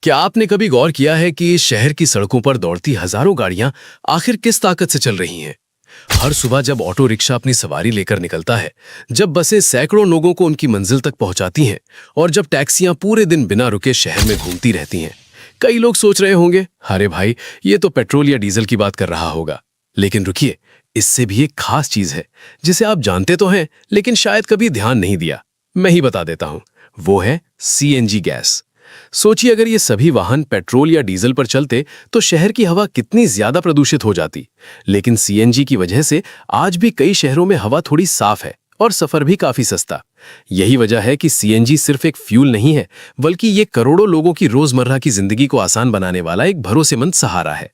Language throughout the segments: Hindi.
क्या आपने कभी गौर किया है कि शहर की सड़कों पर दौड़ती हजारों गाड़ियां आखिर किस ताकत से चल रही हैं? हर सुबह जब ऑटो रिक्शा अपनी सवारी लेकर निकलता है, जब बसें सैकड़ों लोगों को उनकी मंजिल तक पहुंचाती हैं और जब टैक्सियां पूरे दिन बिना रुके शहर में घूमती रहती हैं, कई लोग सोच रहे होंगे, अरे भाई, ये तो पेट्रोल या डीजल की बात कर रहा होगा। लेकिन रुकिए, इससे भी एक खास चीज है जिसे आप जानते तो हैं लेकिन शायद कभी ध्यान नहीं दिया। मैं ही बता देता हूं, वो है सीएनजी गैस। सोचिए, अगर ये सभी वाहन पेट्रोल या डीजल पर चलते तो शहर की हवा कितनी ज्यादा प्रदूषित हो जाती। लेकिन सीएनजी की वजह से आज भी कई शहरों में हवा थोड़ी साफ है और सफर भी काफी सस्ता। यही वजह है कि सीएनजी सिर्फ एक फ्यूल नहीं है, बल्कि ये करोड़ों लोगों की रोजमर्रा की जिंदगी को आसान बनाने वाला एक भरोसेमंद सहारा है।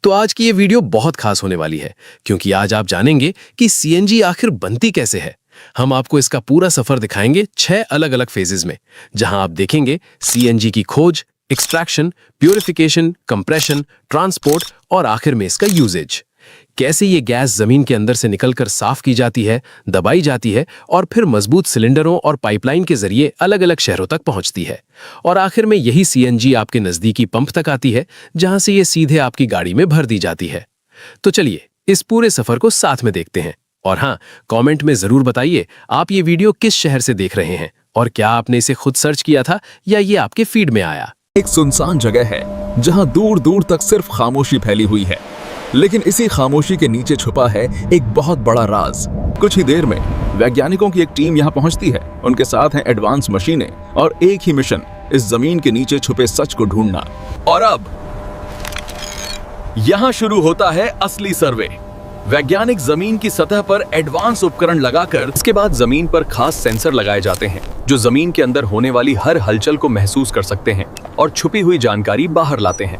तो आज की ये वीडियो बहुत खास होने वाली है, क्योंकि आज आप जानेंगे कि सीएनजी आखिर बनती कैसे है। हम आपको इसका पूरा सफर दिखाएंगे 6 अलग अलग फेजेस में, जहां आप देखेंगे सीएनजी की खोज, एक्सट्रैक्शन, प्यूरिफिकेशन, कंप्रेशन, ट्रांसपोर्ट और आखिर में इसका यूजेज। कैसे ये गैस जमीन के अंदर से निकलकर साफ की जाती है, दबाई जाती है और फिर मजबूत सिलेंडरों और पाइपलाइन के जरिए अलग अलग शहरों तक पहुंचती है। और आखिर में यही सीएनजी आपके नजदीकी पंप तक आती है, जहां से ये सीधे आपकी गाड़ी में भर दी जाती है। तो चलिए इस पूरे सफर को साथ में देखते हैं। और हाँ, कमेंट में जरूर बताइए आप ये वीडियो किस शहर से देख रहे हैं और क्या आपने इसे खुद सर्च किया था या ये आपके फीड में आया। एक सुनसान जगह है जहां दूर दूर तक सिर्फ खामोशी फैली हुई है, लेकिन इसी खामोशी के नीचे छुपा है एक बहुत बड़ा राज। कुछ ही देर में वैज्ञानिकों की एक टीम यहां पहुंचती है। उनके साथ हैं एडवांस मशीनें और एक ही मिशन, इस जमीन के नीचे छुपे सच को ढूंढना। और अब यहां शुरू होता है असली सर्वे। वैज्ञानिक जमीन की सतह पर एडवांस उपकरण लगाकर इसके बाद जमीन पर खास सेंसर लगाए जाते हैं, जो जमीन के अंदर होने वाली हर हलचल को महसूस कर सकते हैं और छुपी हुई जानकारी बाहर लाते हैं।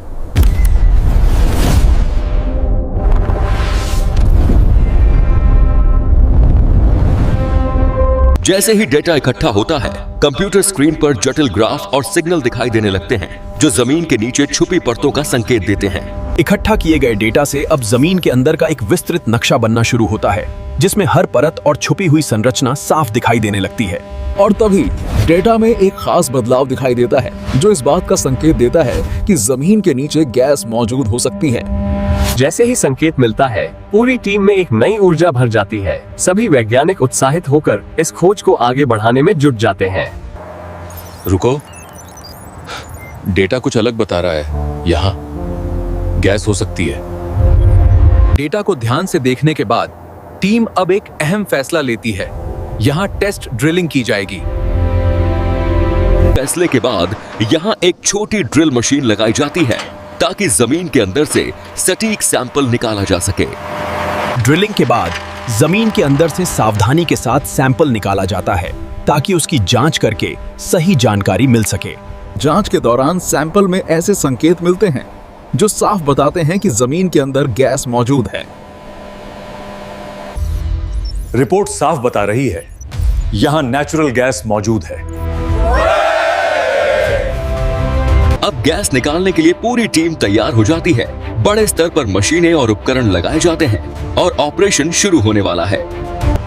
जैसे ही डेटा इकट्ठा होता है, कंप्यूटर स्क्रीन पर जटिल ग्राफ और सिग्नल दिखाई देने लगते हैं, जो जमीन के नीचे छुपी परतों का संकेत देते हैं। इकट्ठा किए गए डेटा से अब जमीन के अंदर का एक विस्तृत नक्शा बनना शुरू होता है, जिसमें हर परत और छुपी हुई संरचना साफ दिखाई देने लगती है। और तभी डेटा में एक खास बदलाव दिखाई देता है, जो इस बात का संकेत देता है कि जमीन के नीचे गैस मौजूद हो सकती है। जैसे ही संकेत मिलता है, पूरी टीम में एक नई ऊर्जा भर जाती है। सभी वैज्ञानिक उत्साहित होकर इस खोज को आगे बढ़ाने में जुट जाते हैं। रुको, डेटा कुछ अलग बता रहा है। यहाँ गैस हो सकती है। डेटा को ध्यान से देखने के बाद टीम अब एक अहम फैसला लेती है। यहाँ टेस्ट ड्रिलिंग की जाएगी। फैसले के बाद यहाँ एक छोटी ड्रिल मशीन लगाई जाती है, ताकि जमीन के अंदर से सटीक सैंपल निकाला जा सके। ड्रिलिंग के बाद जमीन के अंदर से सावधानी के साथ सैंपल निकाला जाता है, ताकि उसकी जांच करके सही जानकारी मिल सके। जांच के दौरान सैंपल में ऐसे संकेत मिलते हैं जो साफ बताते हैं कि जमीन के अंदर गैस मौजूद है। रिपोर्ट साफ बता रही है, यहां नेचुरल गैस मौजूद है। अब गैस निकालने के लिए पूरी टीम तैयार हो जाती है। बड़े स्तर पर मशीनें और उपकरण लगाए जाते हैं और ऑपरेशन शुरू होने वाला है।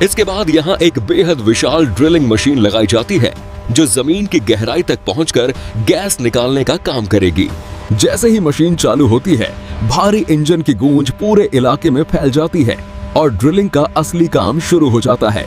इसके बाद यहाँ एक बेहद विशाल ड्रिलिंग मशीन लगाई जाती है, जो जमीन की गहराई तक पहुंचकर गैस निकालने का काम करेगी। जैसे ही मशीन चालू होती है, भारी इंजन की गूंज पूरे इलाके में फैल जाती है और ड्रिलिंग का असली काम शुरू हो जाता है।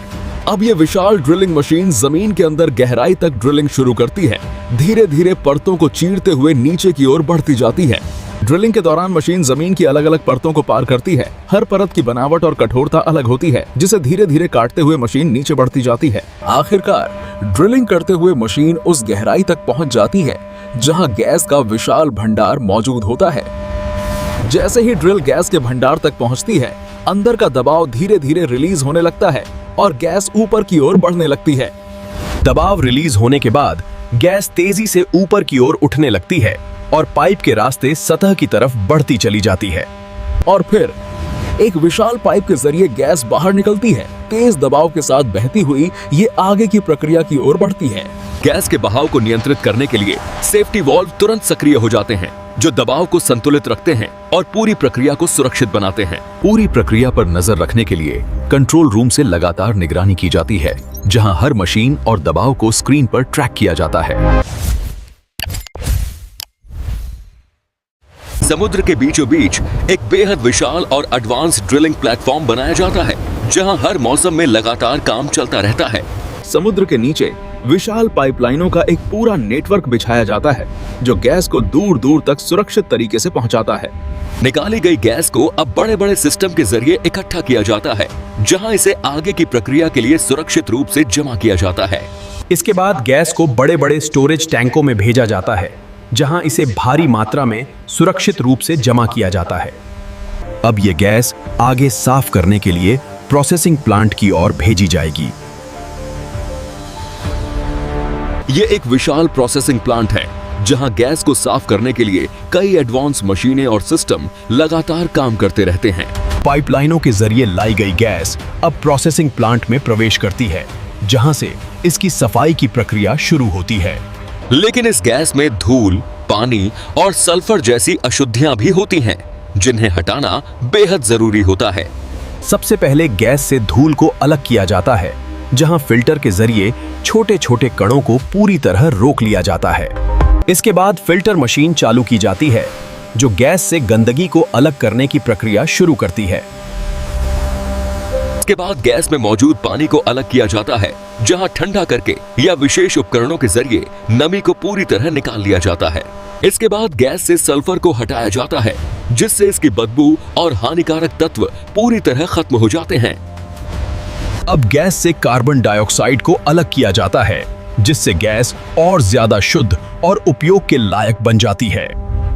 अब ये विशाल ड्रिलिंग मशीन जमीन के अंदर गहराई तक ड्रिलिंग शुरू करती है। धीरे धीरे परतों को चीरते हुए नीचे की ओर बढ़ती जाती है। ड्रिलिंग के दौरान मशीन जमीन की अलग अलग परतों को पार करती है। हर परत की बनावट और कठोरता अलग होती है, जिसे धीरे धीरे काटते हुए मशीन नीचे बढ़ती जाती है। आखिरकार ड्रिलिंग करते हुए मशीन उस गहराई तक पहुंच जाती है जहां गैस का विशाल भंडार मौजूद होता है। जैसे ही ड्रिल गैस के भंडार तक पहुंचती है, अंदर का दबाव धीरे धीरे रिलीज होने लगता है और गैस ऊपर की ओर बढ़ने लगती है। दबाव रिलीज होने के बाद गैस तेजी से ऊपर की ओर उठने लगती है और पाइप के रास्ते सतह की तरफ बढ़ती चली जाती है। और फिर एक विशाल पाइप के जरिए गैस बाहर निकलती है। तेज दबाव के साथ बहती हुई ये आगे की प्रक्रिया की ओर बढ़ती है। गैस के बहाव को नियंत्रित करने के लिए सेफ्टी वाल्व तुरंत सक्रिय हो जाते हैं, जो दबाव को संतुलित रखते हैं और पूरी प्रक्रिया को सुरक्षित बनाते हैं। पूरी प्रक्रिया पर नजर रखने के लिए कंट्रोल रूम से लगातार निगरानी की जाती है, जहां हर मशीन और दबाव को स्क्रीन पर ट्रैक किया जाता है। समुद्र के बीचों बीच एक बेहद विशाल और एडवांस ड्रिलिंग प्लेटफॉर्म बनाया जाता है, जहां हर मौसम में लगातार काम चलता रहता है। समुद्र के नीचे विशाल पाइपलाइनों का एक पूरा नेटवर्क बिछाया जाता है, जो गैस को दूर दूर तक सुरक्षित तरीके से पहुंचाता है। निकाली गई गैस को अब बड़े बड़े सिस्टम के जरिए इकट्ठा किया जाता है, जहां इसे आगे की प्रक्रिया के लिए सुरक्षित रूप से जमा किया जाता है। इसके बाद गैस को बड़े बड़े स्टोरेज टैंकों में भेजा जाता है, जहां इसे भारी मात्रा में सुरक्षित रूप से जमा किया जाता है। अब ये गैस आगे साफ करने के लिए प्रोसेसिंग प्लांट की ओर भेजी जाएगी। ये एक विशाल प्रोसेसिंग प्लांट है, जहां गैस को साफ करने के लिए कई एडवांस मशीनें और सिस्टम लगातार काम करते रहते हैं। पाइपलाइनों के जरिए लाई गई गैस अब प्रोसेसिंग प्लांट में प्रवेश करती है, जहां से इसकी सफाई की प्रक्रिया शुरू होती है। लेकिन इस गैस में धूल, पानी और सल्फर जैसी अशुद्धियां भी होती हैं, जिन्हें हटाना बेहद जरूरी होता है। सबसे पहले गैस से धूल को अलग किया जाता है, जहां फिल्टर के जरिए छोटे छोटे कणों को पूरी तरह रोक लिया जाता है। इसके बाद फिल्टर मशीन चालू की जाती है, जो गैस से गंदगी को अलग करने की प्रक्रिया शुरू करती है। इसके बाद गैस में मौजूद पानी को अलग किया जाता है, जहां ठंडा करके या विशेष उपकरणों के जरिए नमी को पूरी तरह निकाल लिया जाता है। इसके बाद गैस से सल्फर को हटाया जाता है, जिससे इसकी बदबू और हानिकारक तत्व पूरी तरह खत्म हो जाते हैं। अब गैस से कार्बन डाइऑक्साइड को अलग किया जाता है, जिससे गैस और ज्यादा शुद्ध और उपयोग के लायक बन जाती है।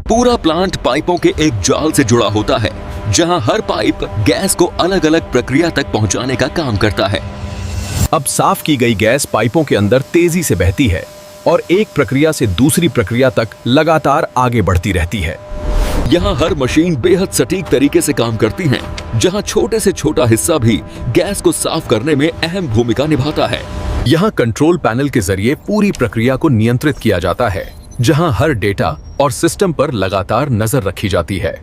पूरा प्लांट पाइपों के एक जाल से जुड़ा होता है, जहां हर पाइप गैस को अलग अलग प्रक्रिया तक पहुंचाने का काम करता है। अब साफ की गई गैस पाइपों के अंदर तेजी से बहती है और एक प्रक्रिया से दूसरी प्रक्रिया तक लगातार आगे बढ़ती रहती है। यहाँ हर मशीन बेहद सटीक तरीके से काम करती है, जहाँ छोटे से छोटा हिस्सा भी गैस को साफ करने में अहम भूमिका निभाता है। यहाँ कंट्रोल पैनल के जरिए पूरी प्रक्रिया को नियंत्रित किया जाता है, जहाँ हर डेटा और सिस्टम पर लगातार नजर रखी जाती है।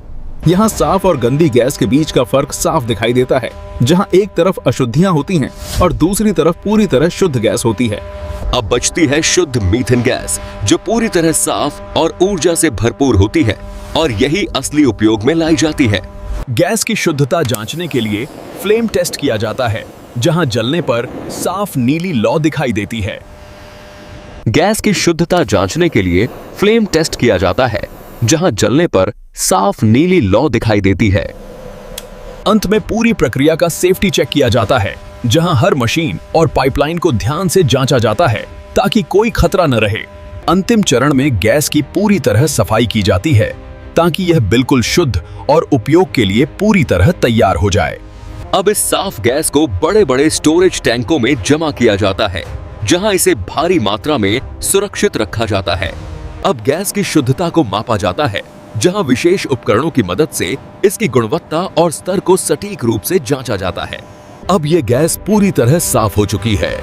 यहाँ साफ और गंदी गैस के बीच का फर्क साफ दिखाई देता है, जहाँ एक तरफ अशुद्धियां होती हैं और दूसरी तरफ पूरी तरह शुद्ध गैस होती है। अब बचती है शुद्ध मीथेन गैस, जो पूरी तरह साफ और ऊर्जा से भरपूर होती है, और यही असली उपयोग में लाई जाती है। गैस की शुद्धता जांचने के लिए फ्लेम टेस्ट किया जाता है, जहां जलने पर साफ नीली लौ दिखाई देती है। गैस की शुद्धता जांचने के लिए फ्लेम टेस्ट किया जाता है, जहां जलने पर साफ नीली लौ दिखाई देती है। अंत में पूरी प्रक्रिया का सेफ्टी चेक किया जाता है, जहां हर मशीन और पाइपलाइन को ध्यान से जांचा जाता है, ताकि कोई खतरा न रहे। अंतिम चरण में गैस की पूरी तरह सफाई की जाती है, ताकि यह बिल्कुल शुद्ध और उपयोग के लिए पूरी तरह तैयार हो जाए। अब इस साफ गैस को बड़े बड़े स्टोरेज टैंकों में जमा किया जाता है, जहां इसे भारी मात्रा में सुरक्षित रखा जाता है। अब गैस की शुद्धता को मापा जाता है, जहां विशेष उपकरणों की मदद से इसकी गुणवत्ता और स्तर को सटीक रूप से जांचा जाता है। अब ये गैस पूरी तरह साफ हो चुकी है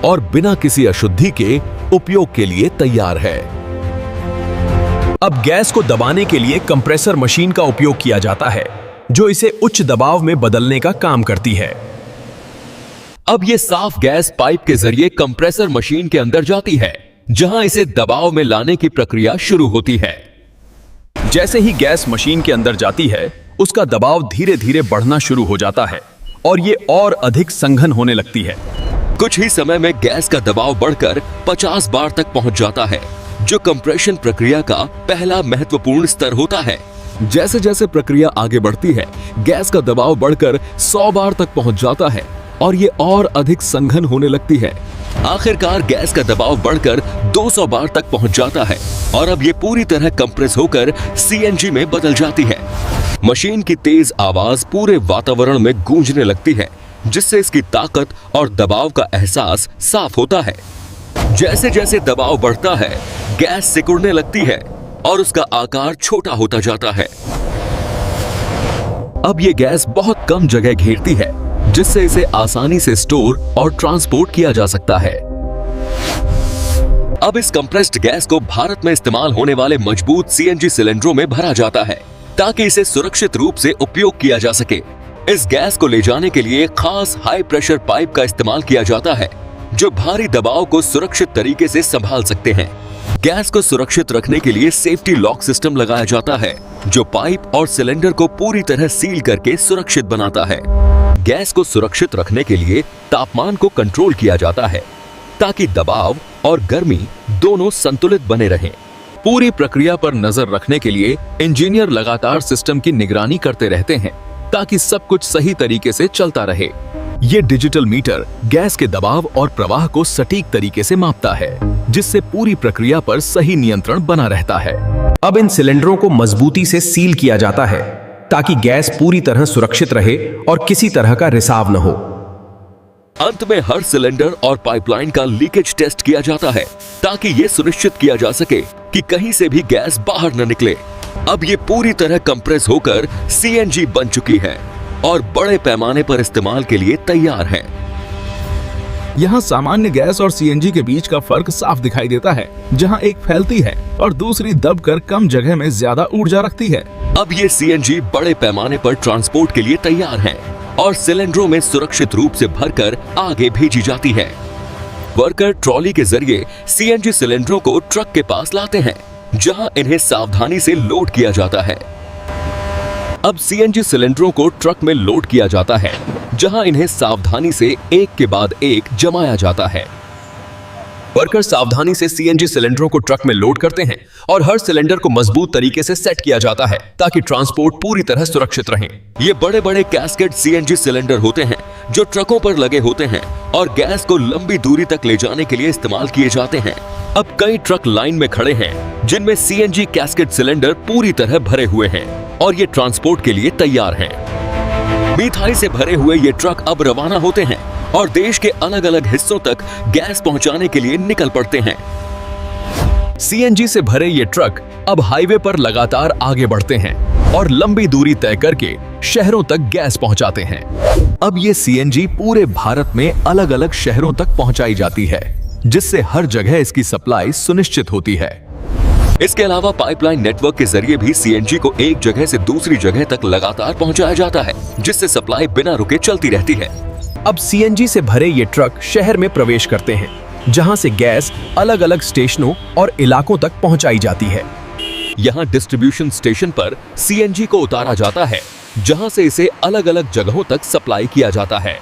और बिना किसी अशुद्धि के उपयोग के लिए तैयार है। अब गैस को दबाने के लिए कंप्रेसर मशीन का उपयोग किया जाता है, जो इसे उच्च दबाव में बदलने का काम करती है। अब ये साफ गैस पाइप के जरिए कंप्रेसर मशीन के अंदर जाती है, जहां इसे दबाव में लाने की प्रक्रिया शुरू होती है। जैसे ही गैस मशीन के अंदर जाती है, उसका दबाव धीरे धीरे बढ़ना शुरू हो जाता है और ये और अधिक संघन होने लगती है। कुछ ही समय में गैस का दबाव बढ़कर 50 बार तक पहुंच जाता है, जो कंप्रेशन प्रक्रिया का पहला महत्वपूर्ण स्तर होता है। जैसे जैसे प्रक्रिया आगे बढ़ती है, गैस का दबाव बढ़कर 100 बार तक पहुंच जाता है और ये और अधिक संघन होने लगती है। आखिरकार गैस का दबाव बढ़कर 200 बार तक पहुंच जाता है और अब ये पूरी तरह कंप्रेस होकर सीएनजी में बदल जाती है। मशीन की तेज आवाज पूरे वातावरण में गूंजने लगती है, जिससे इसकी ताकत और दबाव का एहसास साफ होता है। जैसे जैसे दबाव बढ़ता है, गैस सिकुड़ने लगती है और उसका आकार छोटा होता जाता है। अब ये गैस बहुत कम जगह घेरती है, जिससे इसे आसानी से स्टोर और ट्रांसपोर्ट किया जा सकता है। अब इस कंप्रेस्ड गैस को भारत में इस्तेमाल होने वाले मजबूत सीएनजी सिलेंडरों में भरा जाता है, ताकि इसे सुरक्षित रूप से उपयोग किया जा सके। इस गैस को ले जाने के लिए खास हाई प्रेशर पाइप का इस्तेमाल किया जाता है, जो भारी दबाव को सुरक्षित तरीके से संभाल सकते हैं। गैस को सुरक्षित रखने के लिए सेफ्टी लॉक सिस्टम लगाया जाता है, जो पाइप और सिलेंडर को पूरी तरह सील करके सुरक्षित बनाता है। गैस को सुरक्षित रखने के लिए तापमान को कंट्रोल किया जाता है, ताकि दबाव और गर्मी दोनों संतुलित बने रहें। पूरी प्रक्रिया पर नजर रखने के लिए इंजीनियर लगातार सिस्टम की निगरानी करते रहते हैं, ताकि सब कुछ सही तरीके से चलता रहे। ये डिजिटल मीटर गैस के दबाव और प्रवाह को सटीक तरीके से मापता है, जिससे पूरी प्रक्रिया पर सही नियंत्रण बना रहता है। अब इन सिलेंडरों को मजबूती से सील किया जाता है, ताकि गैस पूरी तरह सुरक्षित रहे और किसी तरह का रिसाव न हो। अंत में हर सिलेंडर और पाइपलाइन का लीकेज टेस्ट किया जाता है, ताकि ये सुनिश्चित किया जा सके कि कहीं से भी गैस बाहर न निकले। अब ये पूरी तरह कंप्रेस होकर सीएनजी बन चुकी है और बड़े पैमाने पर इस्तेमाल के लिए तैयार है। यहाँ सामान्य गैस और सीएनजी के बीच का फर्क साफ दिखाई देता है, जहाँ एक फैलती है और दूसरी दबकर कम जगह में ज्यादा ऊर्जा रखती है। अब ये सीएनजी बड़े पैमाने पर ट्रांसपोर्ट के लिए तैयार है और सिलेंडरों में सुरक्षित रूप से भरकर आगे भेजी जाती है। वर्कर ट्रॉली के जरिए सीएनजी सिलेंडरों को ट्रक के पास लाते हैं, जहां इन्हें सावधानी से लोड किया जाता है। अब सीएनजी सिलेंडरों को ट्रक में लोड किया जाता है, जहां इन्हें सावधानी से एक के बाद एक जमाया जाता है। वर्कर सावधानी से सीएनजी सिलेंडरों को ट्रक में लोड करते हैं और हर सिलेंडर को मजबूत तरीके से सेट किया जाता है, ताकि ट्रांसपोर्ट पूरी तरह सुरक्षित रहे। ये बड़े बड़े कैस्केड सीएनजी सिलेंडर होते हैं, जो ट्रकों पर लगे होते हैं और गैस को लंबी दूरी तक ले जाने के लिए इस्तेमाल किए जाते हैं। अब कई ट्रक लाइन में खड़े हैं, जिनमें सीएनजी कैस्केड सिलेंडर पूरी तरह भरे हुए हैं और ये ट्रांसपोर्ट के लिए तैयार हैं। मिठाई से भरे हुए ये ट्रक अब रवाना होते हैं और देश के अलग अलग हिस्सों तक गैस पहुंचाने के लिए निकल पड़ते हैं। सीएनजी से भरे ये ट्रक अब हाईवे पर लगातार आगे बढ़ते हैं और लंबी दूरी तय करके शहरों तक गैस पहुंचाते हैं। अब ये सीएनजी पूरे भारत में अलग अलग शहरों तक पहुंचाई जाती है, जिससे हर जगह इसकी सप्लाई सुनिश्चित होती है। इसके अलावा पाइपलाइन नेटवर्क के जरिए भी सीएनजी को एक जगह से दूसरी जगह तक लगातार पहुंचाया जाता है, जिससे सप्लाई बिना रुके चलती रहती है। अब सीएनजी से भरे ये ट्रक शहर में प्रवेश करते हैं, जहां से गैस अलग अलग स्टेशनों और इलाकों तक पहुंचाई जाती है। यहाँ डिस्ट्रीब्यूशन स्टेशन पर सीएनजी को उतारा जाता है, जहां से इसे अलग अलग जगहों तक सप्लाई किया जाता है।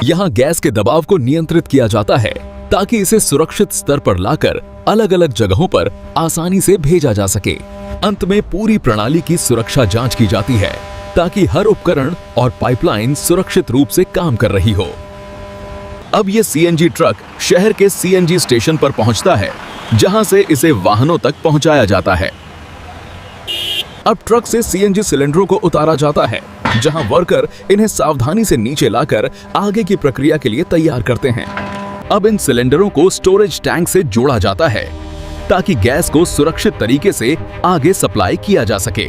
यहाँ गैस के दबाव को नियंत्रित किया जाता है, ताकि इसे सुरक्षित स्तर पर लाकर अलग अलग जगहों पर आसानी से भेजा जा सके। अंत में पूरी प्रणाली की सुरक्षा जांच की जाती है, ताकि हर उपकरण और पाइपलाइन सुरक्षित रूप से काम कर रही हो। अब ये सीएनजी ट्रक शहर के सीएनजी स्टेशन पर पहुंचता है, जहां से इसे वाहनों तक पहुंचाया जाता है। अब ट्रक से सीएनजी सिलेंडरों को उतारा जाता है, जहां वर्कर इन्हें सावधानी से नीचे लाकर आगे की प्रक्रिया के लिए तैयार करते हैं। अब इन सिलेंडरों को स्टोरेज टैंक से जोड़ा जाता है, ताकि गैस को सुरक्षित तरीके से आगे सप्लाई किया जा सके।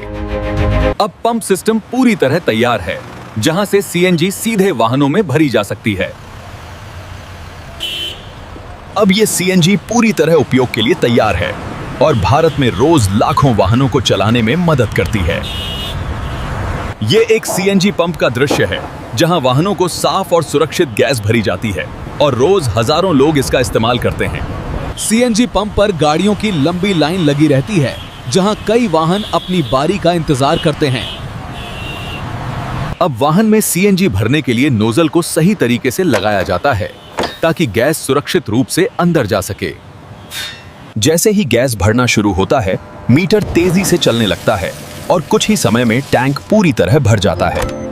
अब पंप सिस्टम पूरी तरह तैयार है, जहां से सीएनजी सीधे वाहनों में भरी जा सकती है। अब ये सीएनजी पूरी तरह उपयोग के लिए तैयार है और भारत में रोज लाखों वाहनों को चलाने में मदद करती है। ये एक सीएनजी पंप का दृश्य है, जहां वाहनों को साफ और सुरक्षित गैस भरी जाती है और रोज हजारों लोग इसका इस्तेमाल करते हैं। सीएनजी पंप पर गाड़ियों की लंबी लाइन लगी रहती है, जहां कई वाहन अपनी बारी का इंतजार करते हैं। अब वाहन में सीएनजी भरने के लिए नोजल को सही तरीके से लगाया जाता है, ताकि गैस सुरक्षित रूप से अंदर जा सके। जैसे ही गैस भरना शुरू होता है, मीटर तेजी से चलने लगता है और कुछ ही समय में टैंक पूरी तरह भर जाता है।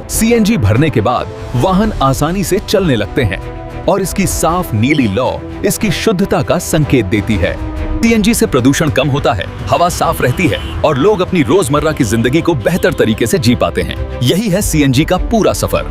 सीएनजी भरने के बाद वाहन आसानी से चलने लगते हैं और इसकी साफ नीली लौ इसकी शुद्धता का संकेत देती है। सीएनजी से प्रदूषण कम होता है, हवा साफ रहती है और लोग अपनी रोजमर्रा की जिंदगी को बेहतर तरीके से जी पाते हैं। यही है सीएनजी का पूरा सफर।